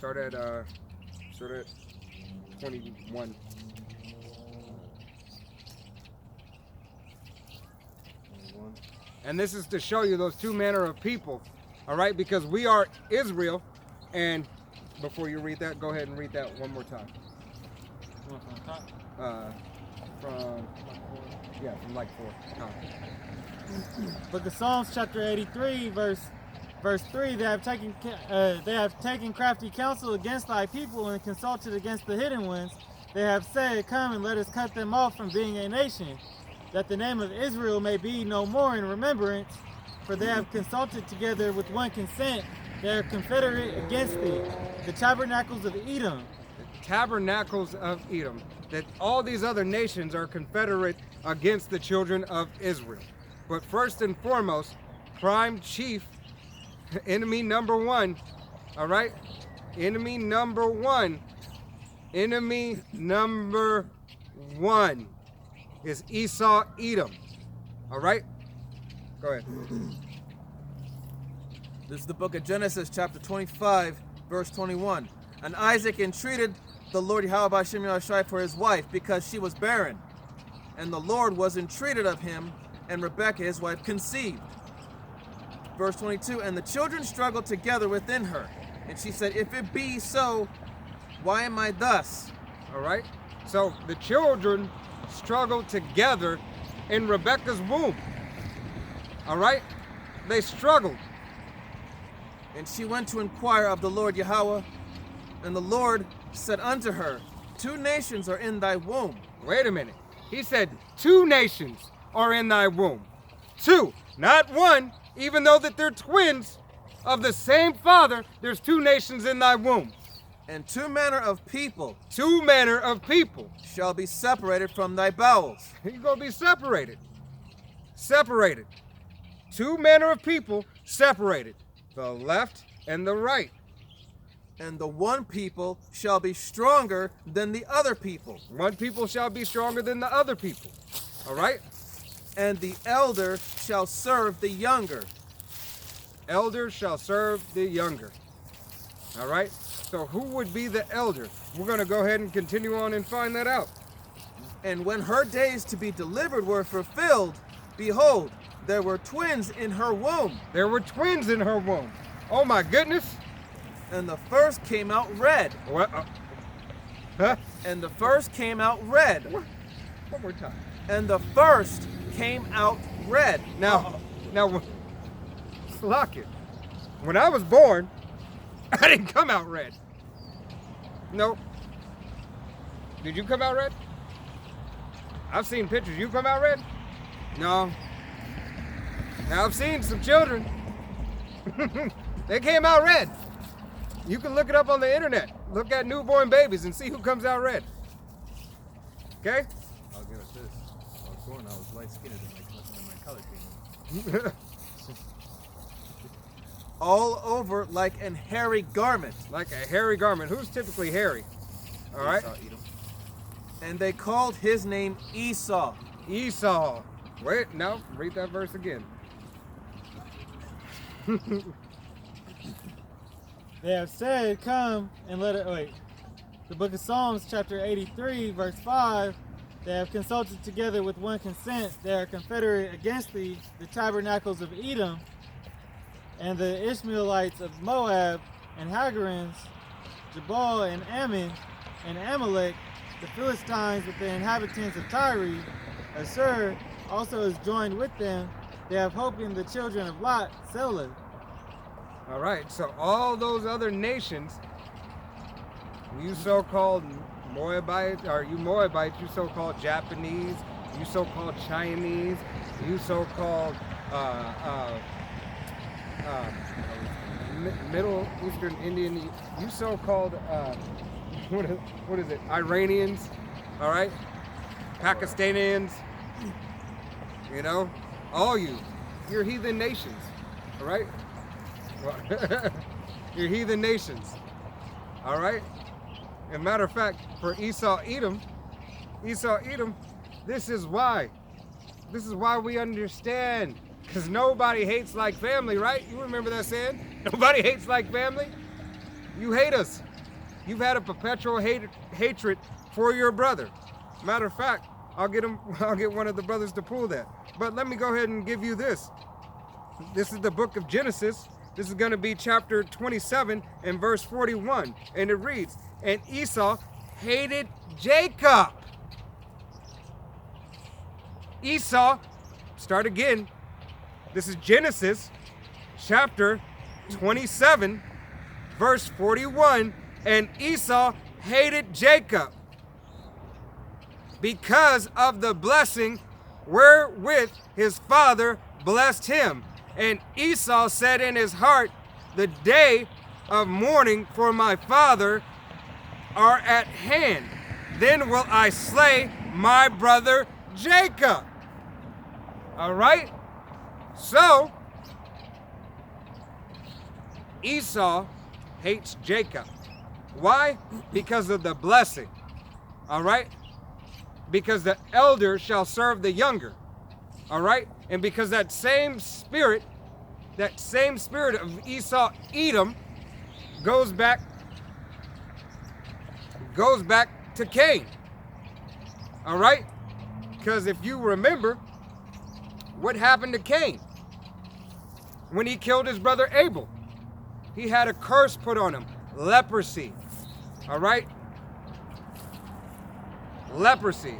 Start at 21. And this is to show you those two manner of people, all right? Because we are Israel, and before you read that, go ahead and read that one more time. From like 4. Book of Psalms, chapter 83, verse 3. They have taken crafty counsel against thy people and consulted against the hidden ones. They have said, come and let us cut them off from being a nation, that the name of Israel may be no more in remembrance. For they have consulted together with one consent. They are confederate against thee, the tabernacles of Edom. The tabernacles of Edom. That all these other nations are confederate against the children of Israel. But first and foremost, prime chief, enemy number one, all right? Enemy number one is Esau, Edom, all right? Go ahead. This is the book of Genesis, chapter 25, verse 21. And Isaac entreated the Lord Yahweh by Shem Yahushai for his wife, because she was barren. And the Lord was entreated of him, and Rebekah his wife conceived. Verse 22, and the children struggled together within her. And she said, if it be so, why am I thus? All right? So the children struggled together in Rebekah's womb. All right? They struggled. And she went to inquire of the Lord Yahweh, and the Lord said unto her, 2 nations are in thy womb. Wait a minute. He said 2 nations are in thy womb. 2, not 1, even though that they're twins of the same father, there's 2 nations in thy womb. And 2 manner of people. 2 manner of people. Shall be separated from thy bowels. You're going to be separated. Separated. 2 manner of people separated. The left and the right. And the one people shall be stronger than the other people. One people shall be stronger than the other people. All right? And the elder shall serve the younger. Elder shall serve the younger. All right? So who would be the elder? We're going to go ahead and continue on and find that out. And when her days to be delivered were fulfilled, behold, there were twins in her womb. There were twins in her womb. Oh my goodness. And the first came out red. What? Huh? And the first came out red. One more time. And the first came out red. Now, lock it. When I was born, I didn't come out red. No. Did you come out red? I've seen pictures. You come out red? No. Now I've seen some children. They came out red. You can look it up on the internet. Look at newborn babies and see who comes out red. Okay? I'll give it this. I was born, I was light-skinned and my color came in. All over like an hairy garment. Like a hairy garment. Who's typically hairy? All right? Esau, Edom. And they called his name Esau. Esau. Wait, no, read that verse again. They have said, come and let it, wait. The book of Psalms, chapter 83, verse 5. They have consulted together with one consent. They are confederate against thee, the tabernacles of Edom, and the Ishmaelites of Moab, and Hagarims, Jabal, and Ammon, and Amalek, the Philistines with the inhabitants of Tyre. Assur also is joined with them. They have hope in the children of Lot, Selah. All right, so all those other nations, you so-called Moabites, or you Moabites, you so-called Japanese, you so-called Chinese, you so-called Middle Eastern Indian, you so-called, what is it, Iranians, all right, Pakistanians, you know, all you're heathen nations, all right? You're heathen nations, all right? As a matter of fact, for Esau, Edom, this is why we understand, because nobody hates like family, right? You remember that saying? Nobody hates like family. You hate us. You've had a perpetual hatred for your brother. Matter of fact, I'll get one of the brothers to pull that. But let me go ahead and give you this. This is the book of Genesis. This is going to be chapter 27 and verse 41. And it reads, and Esau hated Jacob. Esau, start again. This is Genesis chapter 27, verse 41. And Esau hated Jacob because of the blessing wherewith his father blessed him. And Esau said in his heart, the day of mourning for my father are at hand. Then will I slay my brother Jacob. All right? So, Esau hates Jacob. Why? Because of the blessing. All right? Because the elder shall serve the younger. All right? And because that same spirit of Esau, Edom, goes back to Cain. All right? Because if you remember, what happened to Cain? When he killed his brother Abel, he had a curse put on him, leprosy. All right? Leprosy.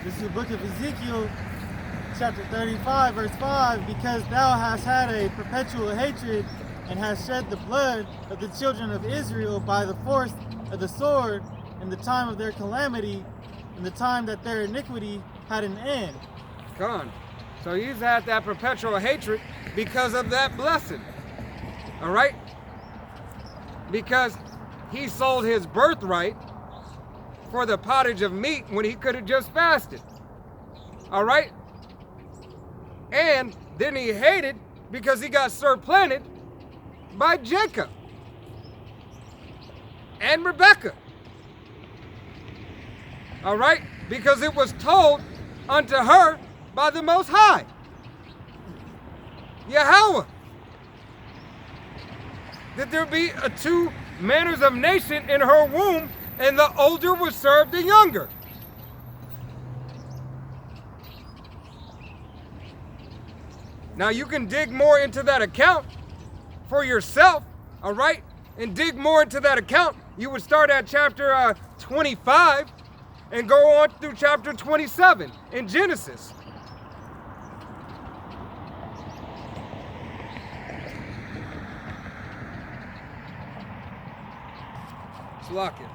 This is the book of Ezekiel, chapter 35, verse 5. Because thou hast had a perpetual hatred and hast shed the blood of the children of Israel by the force of the sword in the time of their calamity, in the time that their iniquity had an end. Gone. So he's had that perpetual hatred because of that blessing. All right? Because he sold his birthright for the pottage of meat when he could have just fasted. All right? And then he hated because he got supplanted by Jacob and Rebekah. All right? Because it was told unto her by the Most High, Yahweh, that there be two manners of nation in her womb, and the older would serve the younger. Now you can dig more into that account for yourself, all right? And dig more into that account. You would start at chapter 25 and go on through chapter 27 in Genesis. Slakia.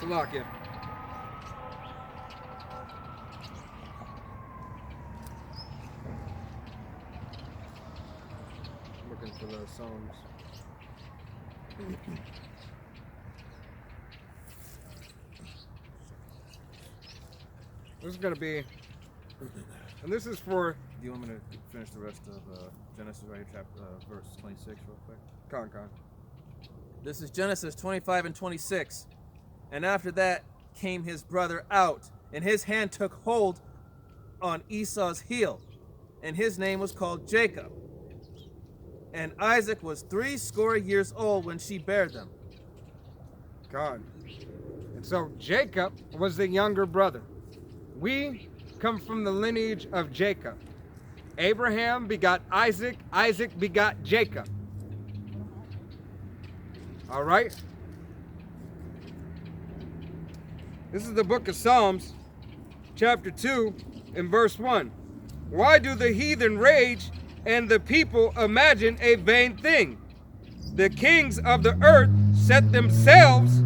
Salakia. Looking for those songs. This is going to be, and this is for. Do you want me to finish the rest of Genesis right here, chapter verse 26 real quick? Con. This is Genesis 25 and 26. And after that came his brother out, and his hand took hold on Esau's heel, and his name was called Jacob. And Isaac was 80 years old when she bare them. God. And so Jacob was the younger brother. We come from the lineage of Jacob. Abraham begot Isaac. Isaac begot Jacob. All right? This is the book of Psalms, chapter 2, and verse 1. Why do the heathen rage and the people imagine a vain thing? The kings of the earth set themselves,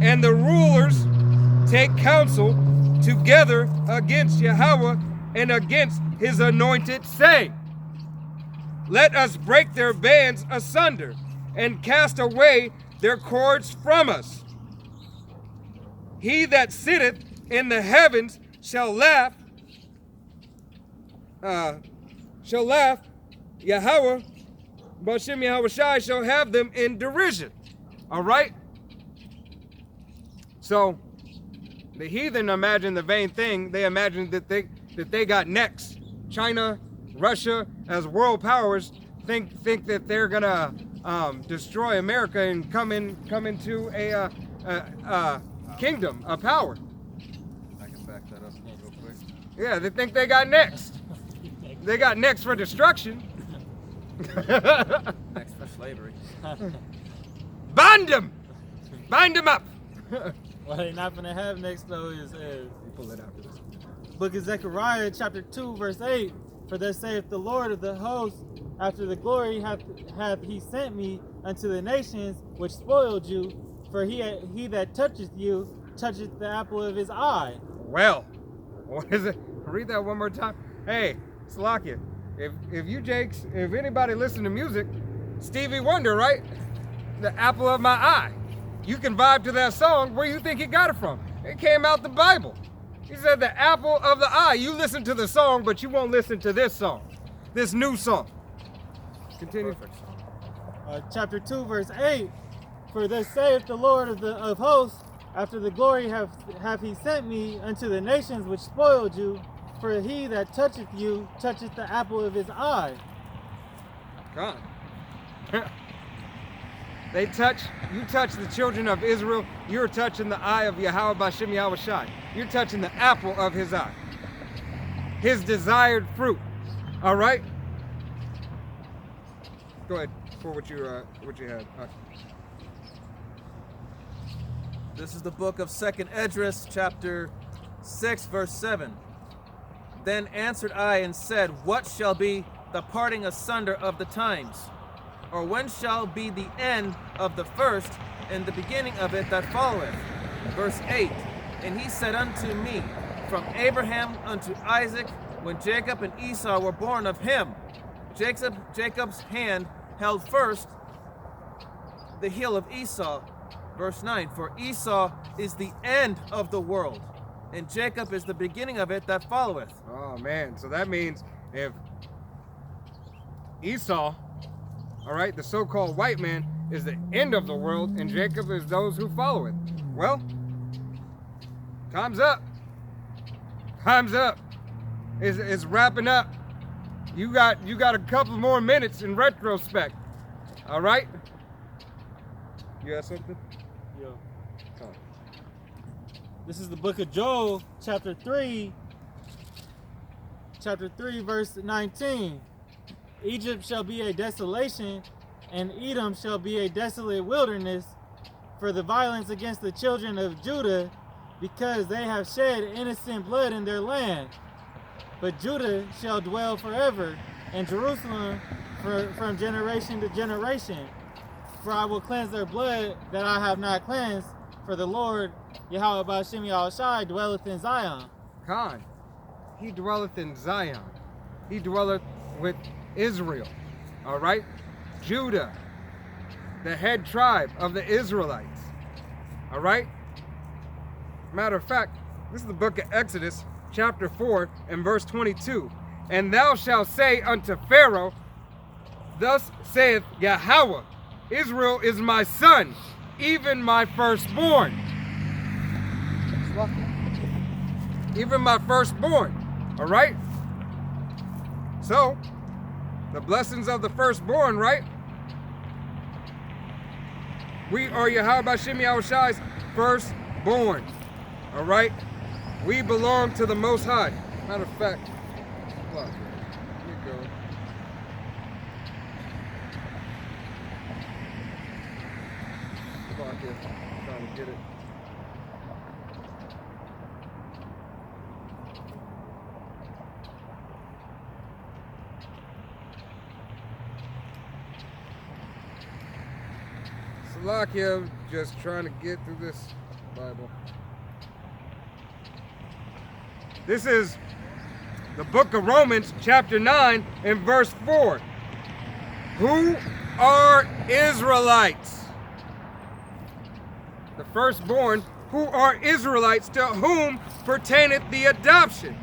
and the rulers take counsel together against Yahweh and against his anointed, saying, let us break their bands asunder and cast away their cords from us. He that sitteth in the heavens shall laugh. Yahweh, Bashem Yahweh Shai shall have them in derision. All right? So the heathen imagine the vain thing. They imagine that they got next. China, Russia, as world powers, think that they're gonna destroy America and come into a kingdom, a power. I can back that up real quick. Yeah, they think they got next. They got next for destruction. Next for slavery. Bind them! Bind them up! What they not gonna have next though is Pull it out. book of Zechariah chapter 2 verse 8. For thus saith the Lord of the hosts, after the glory hath he sent me unto the nations which spoiled you, for he that toucheth you toucheth the apple of his eye. Well, what is it? Read that one more time. Hey, Slakia, if you Jakes, if anybody listen to music, Stevie Wonder, right? The apple of my eye. You can vibe to that song. Where you think he got it from? It came out the Bible. He said the apple of the eye. You listen to the song, but you won't listen to this song, this new song. Continue. Perfect song. Chapter 2 verse 8. For thus saith the Lord of hosts, after the glory hath he sent me unto the nations which spoiled you, for he that toucheth you toucheth the apple of his eye. God. You touch the children of Israel, you're touching the eye of Yahweh Bashem Yahweh Shai. You're touching the apple of his eye. His desired fruit. All right? Go ahead for what you had. This is the book of 2nd Esdras, chapter 6, verse 7. Then answered I and said, what shall be the parting asunder of the times? Or when shall be the end of the first and the beginning of it that followeth? Verse 8. And he said unto me, from Abraham unto Isaac, when Jacob and Esau were born of him, Jacob's hand held first the heel of Esau. Verse 9. For Esau is the end of the world, and Jacob is the beginning of it that followeth. Oh man, so that means if Esau, all right, the so-called white man, is the end of the world, and Jacob is those who follow it. Well, time's up. Time's up. It's wrapping up. You got a couple more minutes in retrospect. All right? You have something? Yeah. Come on. This is the book of Joel, chapter 3, verse 19. Egypt shall be a desolation, and Edom shall be a desolate wilderness for the violence against the children of Judah, because they have shed innocent blood in their land. But Judah shall dwell forever, and Jerusalem from generation to generation. For I will cleanse their blood that I have not cleansed, for the Lord Yahweh Bashem Yahweh Shai dwelleth in Zion. Khan, he dwelleth in Zion. He dwelleth with Israel. All right? Judah, the head tribe of the Israelites. All right? Matter of fact, this is the book of Exodus, chapter 4, and verse 22. And thou shalt say unto Pharaoh, thus saith Yahweh, Israel is my son, even my firstborn. Even my firstborn. All right? So, the blessings of the firstborn, right? We are Yahweh Bashem Yahweh Shai's firstborn. All right? We belong to the Most High. Matter of fact, look, here you go. Come on, kid. I'm trying to get it. Salakia, just trying to get through this Bible. This is the book of Romans, chapter 9, and verse 4. Who are Israelites? The firstborn, who are Israelites, to whom pertaineth the adoption,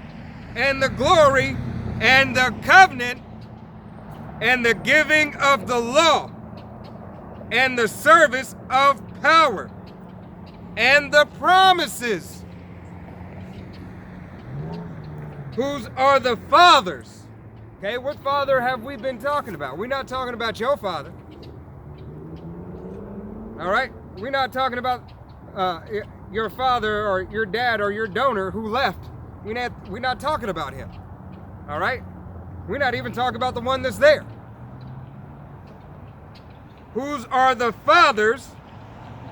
and the glory, and the covenant, and the giving of the law, and the service of power, and the promises, whose are the fathers. Okay, what father have we been talking about? We're not talking about your father. All right? We're not talking about your father or your dad or your donor who left. We're not talking about him. All right? We're not even talking about the one that's there. Whose are the fathers,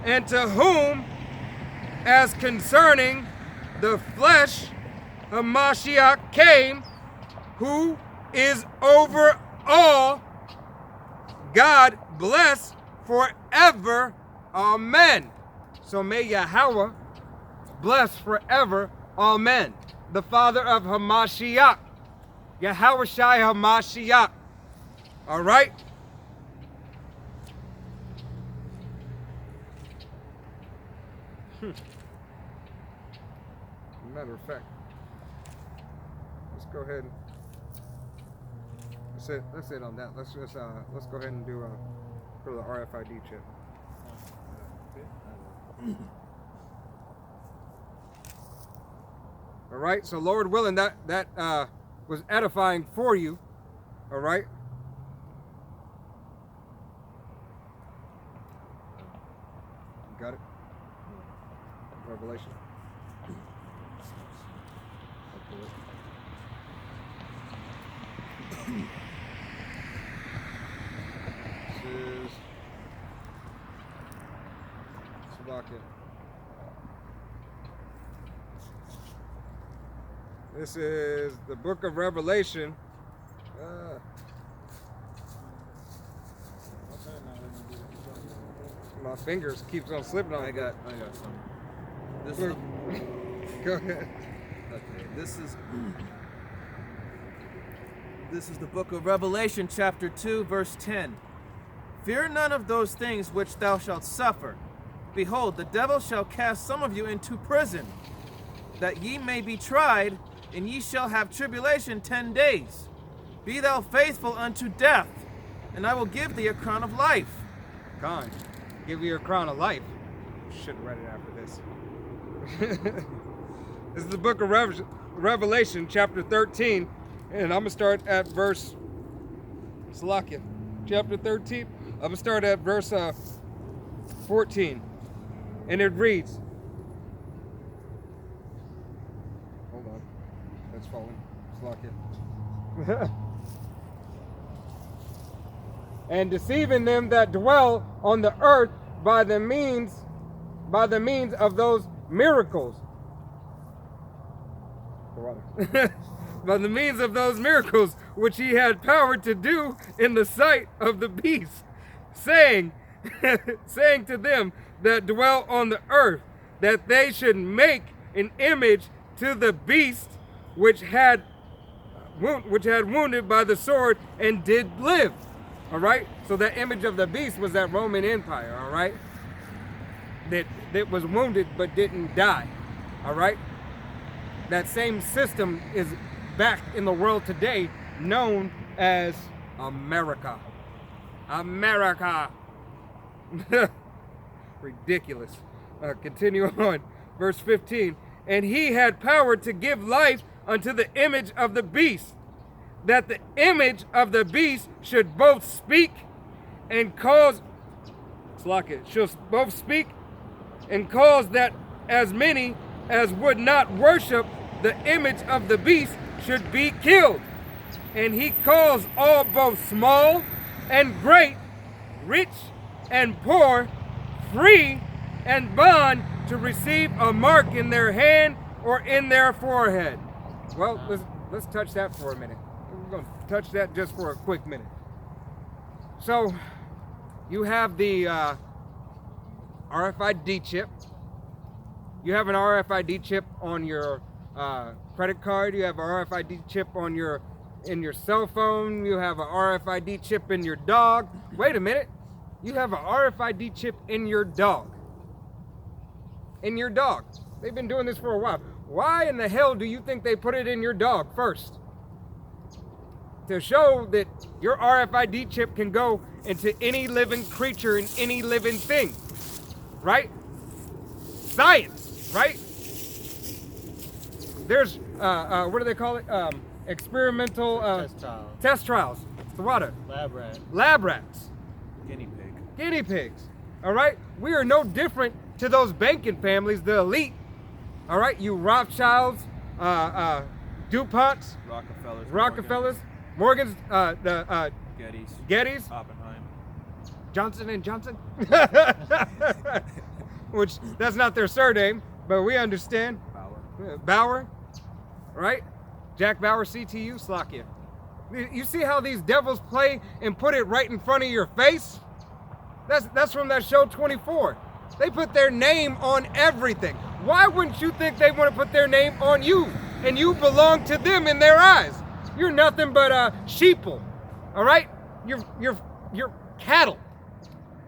and to whom, as concerning the flesh, Hamashiach came, who is over all, God bless forever. Amen. So may Yahweh bless forever. Amen. The father of Hamashiach. Yahweh Shai Hamashiach. All right? Matter of fact, let's go ahead and that's it on that. Let's go ahead and do for the RFID chip. All right. So Lord willing, that was edifying for you. All right. You got it. Revelation. This is Slovakia. This is the book of Revelation. My fingers keeps on slipping on. I got some. This is Go ahead. okay. This is the book of Revelation, chapter 2, verse 10. Fear none of those things which thou shalt suffer. Behold, the devil shall cast some of you into prison, that ye may be tried, and ye shall have tribulation 10 days. Be thou faithful unto death, and I will give thee a crown of life. Con, give you a crown of life. Should have read it after this. This is the book of Revelation, chapter 13, and I'm going to start at verse Salakia, chapter 13. I'm going to start at verse 14, and it reads, hold on, that's falling, Salakia. And deceiving them that dwell on the earth by the means of those miracles. By the means of those miracles which he had power to do in the sight of the beast, saying to them that dwell on the earth, that they should make an image to the beast which had wounded by the sword and did live. All right, so that image of the beast was that Roman Empire. All right, that was wounded but didn't die. All right, that same system is back in the world today, known as America. America. Ridiculous. Continue on. Verse 15. And he had power to give life unto the image of the beast, that the image of the beast should both speak and cause, should both speak and cause that as many as would not worship the image of the beast should be killed. And he caused all, both small and great, rich and poor, free and bond, to receive a mark in their hand or in their forehead. Well, let's touch that for a minute. We're going to touch that just for a quick minute. So, you have the RFID chip. You have an RFID chip on your credit card. You have an RFID chip on in your cell phone. You have an RFID chip in your dog. Wait a minute. You have an RFID chip in your dog. In your dog. They've been doing this for a while. Why in the hell do you think they put it in your dog first? to show that your RFID chip can go into any living creature and any living thing, right? Science, right? There's, what do they call it? Experimental test trials. It's the water. Lab rats. Guinea pigs. All right? We are no different to those banking families, the elite. All right? You Rothschilds, DuPonts, Rockefellers, Morgans, the Gettys, Oppenheim, Johnson and Johnson, which that's not their surname, but we understand. Bauer, right? Jack Bauer, CTU, Slovakia. You see how these devils play and put it right in front of your face? That's from that show 24. They put their name on everything. Why wouldn't you think they want to put their name on you? And you belong to them in their eyes. You're nothing but sheeple, all right? You're cattle,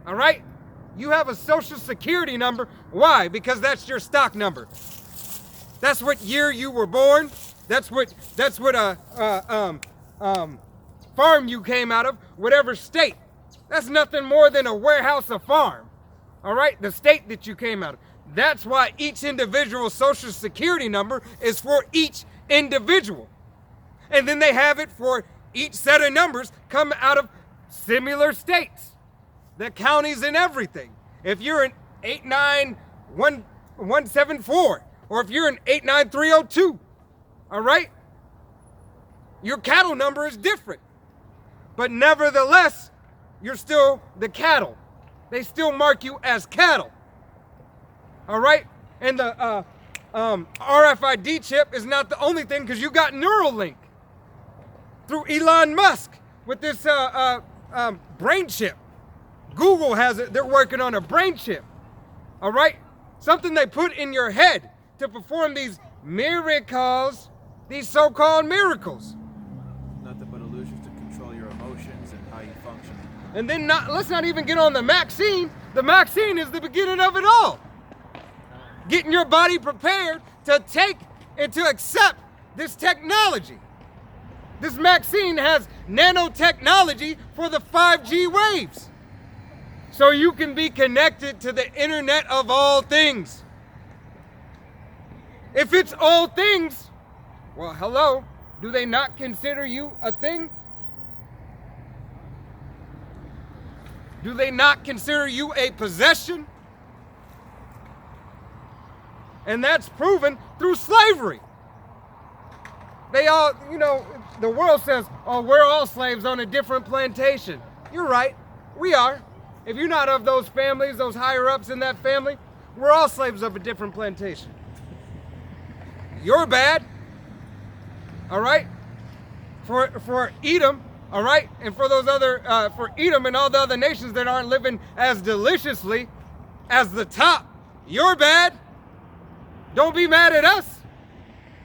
all right? You have a social security number. Why? Because that's your stock number. That's what year you were born. That's what farm you came out of, whatever state. That's nothing more than a warehouse of farm, all right? The state that you came out of. That's why each individual social security number is for each individual. And then they have it for each set of numbers come out of similar states, the counties and everything. If you're an 89174, or if you're an 89302, all right? Your cattle number is different. But nevertheless, you're still the cattle. They still mark you as cattle. All right? And the RFID chip is not the only thing, because you got Neuralink through Elon Musk with this brain chip. Google has it. They're working on a brain chip. All right? Something they put in your head to perform these miracles, these so-called miracles. Nothing but illusions to control your emotions and how you function. And then let's not even get on the vaccine. The vaccine is the beginning of it all. Getting your body prepared to take and to accept this technology. This vaccine has nanotechnology for the 5G waves. So you can be connected to the internet of all things. If it's all things, well, hello, do they not consider you a thing? Do they not consider you a possession? And that's proven through slavery. They all, the world says, oh, we're all slaves on a different plantation. You're right, we are. If you're not of those families, those higher ups in that family, we're all slaves of a different plantation. You're bad, all right? For Edom, all right? And for those other, for Edom and all the other nations that aren't living as deliciously as the top, you're bad. Don't be mad at us.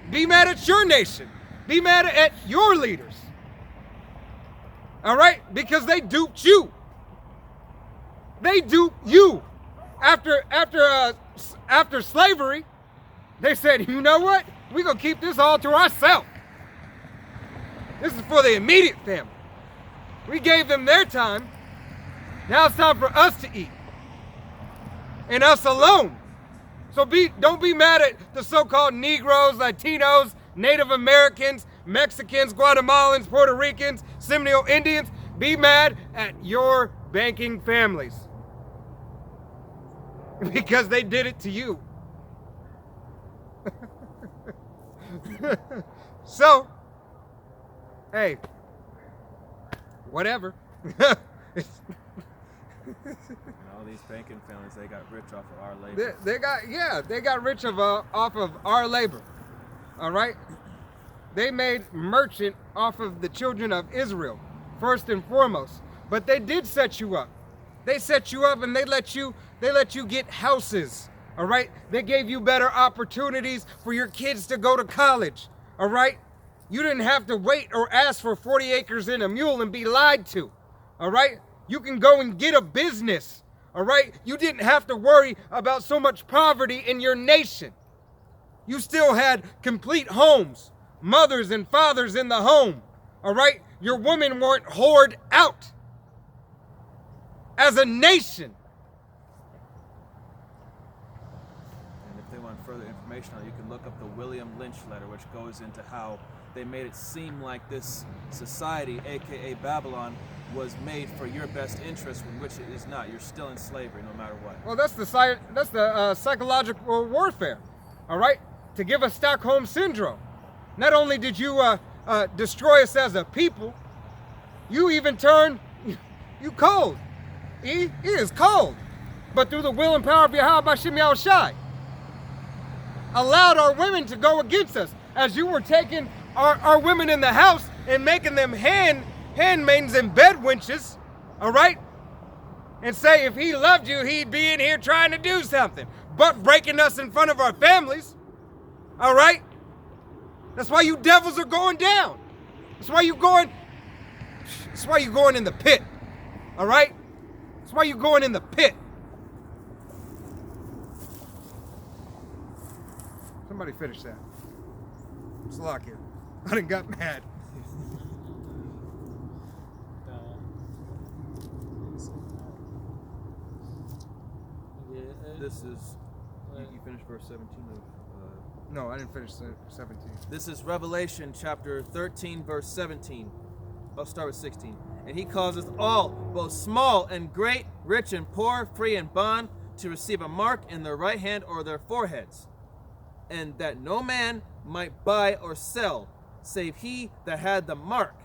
Be mad at your nation. Be mad at your leaders. All right? Because they duped you. They duped you. After slavery, they said, you know what? We're going to keep this all to ourselves. This is for the immediate family. We gave them their time. Now it's time for us to eat. And us alone. So don't be mad at the so-called Negroes, Latinos, Native Americans, Mexicans, Guatemalans, Puerto Ricans, Seminole Indians. Be mad at your banking families. Because they did it to you. So, hey, whatever. All these banking families, they got rich off of our labor. They got rich off of our labor. All right? They made merchant off of the children of Israel, first and foremost. But they did set you up. They set you up and they let you get houses. All right? They gave you better opportunities for your kids to go to college. All right? You didn't have to wait or ask for 40 acres and a mule and be lied to. All right? You can go and get a business. All right? You didn't have to worry about so much poverty in your nation. You still had complete homes, mothers and fathers in the home. All right? Your women weren't whored out as a nation. And if they want further information on it, you can look up the William Lynch letter, which goes into how they made it seem like this society, aka Babylon, was made for your best interest, when which it is not. You're still in slavery no matter what. Well, that's the psychological warfare, all right? To give us Stockholm syndrome. Not only did you destroy us as a people, you even turned you cold. It is cold. But through the will and power of Yahweh Bashim Yahushai, allowed our women to go against us, as you were taking our women in the house and making them handmaidens and bed wenches, all right? And say if he loved you, he'd be in here trying to do something, but breaking us in front of our families, all right? That's why you devils are going down. That's why you're going in the pit, all right? That's why you're going in the pit. Somebody finish that. Salakia. I done got mad. This is, you finished verse 17 of... No, I didn't finish 17. This is Revelation chapter 13, verse 17. I'll start with 16. And he causes all, both small and great, rich and poor, free and bond, to receive a mark in their right hand or their foreheads, and that no man might buy or sell, save he that had the mark,